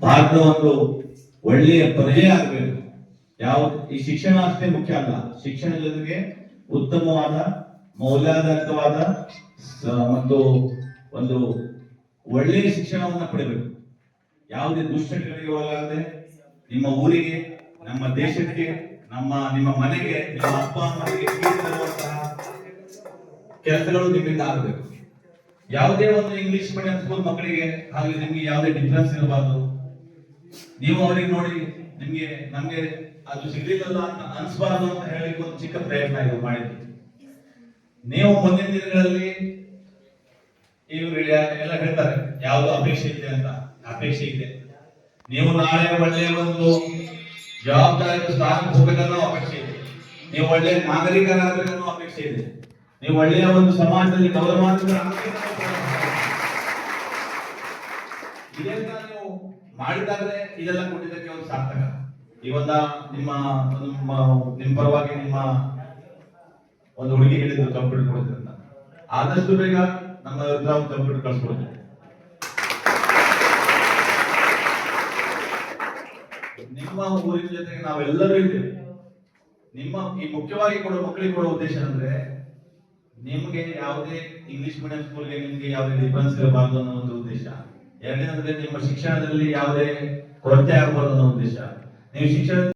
ಭಾರತದ ಒಂದು ಒಳ್ಳೆಯ ಪ್ರಜೆ ಆಗಬೇಕು. ಯಾವ ಈ ಶಿಕ್ಷಣ ಅಷ್ಟೇ ಮುಖ್ಯ ಅಲ್ಲ, ಶಿಕ್ಷಣ ಜೊತೆಗೆ ಉತ್ತಮವಾದ ಮೌಲ್ಯಾಧಾರಿತವಾದ ಮತ್ತು ಒಂದು ಒಳ್ಳೆಯ ಶಿಕ್ಷಣವನ್ನ ಪಡೆಯಬೇಕು. ಯಾವುದೇ ದುಶ್ಚಟಗಳಿಗೆ ಒಳಗಾಗದೆ ನಿಮ್ಮ ಊರಿಗೆ, ನಮ್ಮ ದೇಶಕ್ಕೆ, ನಿಮ್ಮ ಮನೆಗೆ, ನಿಮ್ಮ ಅಪ್ಪ ಅಮ್ಮನಿಗೆ ತರುವಂತಹ ಕೆಲಸಗಳು ನಿಮ್ಮಿಂದ ಆಗಬೇಕು. ಯಾವುದೇ ಒಂದು ಇಂಗ್ಲಿಷ್ ಮೀಡಿಯಂ ಸ್ಕೂಲ್ ಮಕ್ಕಳಿಗೆ ಆಗಲಿ ನಿಮ್ಗೆ ಯಾವುದೇ ಡಿಫರೆನ್ಸ್ ಇರಬಾರ್ದು. ನೀವು ಅವರಿಗೆ ನೋಡಿ ನಮ್ಗೆ ಅದು ಸಿಗ್ಲಿಲ್ಲ ಅಂತ ಅನ್ಸ್ಬಾರ್ದು ಅಂತ ಹೇಳಿ ಒಂದು ಚಿಕ್ಕ ಪ್ರಯತ್ನ ಇದು ಮಾಡಿದ್ವಿ. ನೀವು ಮುಂದಿನ ದಿನಗಳಲ್ಲಿ ಇವರು ಎಲ್ಲ ಹೇಳ್ತಾರೆ ಯಾವ್ದು ಅಪೇಕ್ಷೆ ಇದೆ ಅಂತ. ಅಪೇಕ್ಷೆ ಇದೆ, ನೀವು ನಾಳೆ ಒಳ್ಳೆಯ ಒಂದು ಜವಾಬ್ದಾರಿ ಸ್ಥಾನಕ್ಕೆ ಹೋಗಬೇಕನ್ನೋ ಅಪೇಕ್ಷೆ ಇದೆ, ನೀವು ಒಳ್ಳೆಯ ನಾಗರಿಕರಾಗಬೇಕನ್ನೋ ಅಪೇಕ್ಷೆ ಇದೆ, ನೀವು ಒಳ್ಳೆಯ ಒಂದು ಸಮಾಜದಲ್ಲಿ ಗೌರವಾನ್ವಿತ ಇದೆಲ್ಲ ನೀವು ಮಾಡಿದಾದ್ರೆ ಇದೆಲ್ಲ ಕೊಟ್ಟಿದ್ದಕ್ಕೆ ಒಂದು ಸಾರ್ಥಕ. ಇವತ್ತ ನಿಮ್ಮ ಪರವಾಗಿ ನಿಮ್ಮ ಒಂದು ಹುಡುಗಿ ಹೇಳಿದ್ರು ಕಂಪ್ಯೂಟರ್ ಕೊಡ್ತೀವಿ ಅಂತ. ಆದಷ್ಟು ಬೇಗ ನಮ್ಮ ಕಂಪ್ಯೂಟರ್ ಕಳ್ಸ್ಕೊಡ್ತೀವಿ. ನಿಮ್ಮ ಊರಿನ ಜೊತೆಗೆ ನಾವೆಲ್ಲರೂ ಇದ್ದೇವೆ. ನಿಮ್ಮ ಈ ಮುಖ್ಯವಾಗಿ ಮಕ್ಕಳಿಗೆ ಕೊಡೋ ಉದ್ದೇಶ ಅಂದ್ರೆ ನಿಮ್ಗೆ ಯಾವುದೇ ಇಂಗ್ಲಿಷ್ ಮೀಡಿಯಂ ಸ್ಕೂಲ್ಗೆ ನಿಮ್ಗೆ ಯಾವುದೇ ಡಿಫರೆನ್ಸ್ ಇರಬಾರ್ದು ಅನ್ನೋ ಒಂದು ಉದ್ದೇಶ. ಎರಡನೇದಂದ್ರೆ ನಿಮ್ಮ ಶಿಕ್ಷಣದಲ್ಲಿ ಯಾವುದೇ ಕೊರತೆ ಆಗಬಾರ್ದು ಅನ್ನೋ ಉದ್ದೇಶ. ನೀವು ಶಿಕ್ಷಣ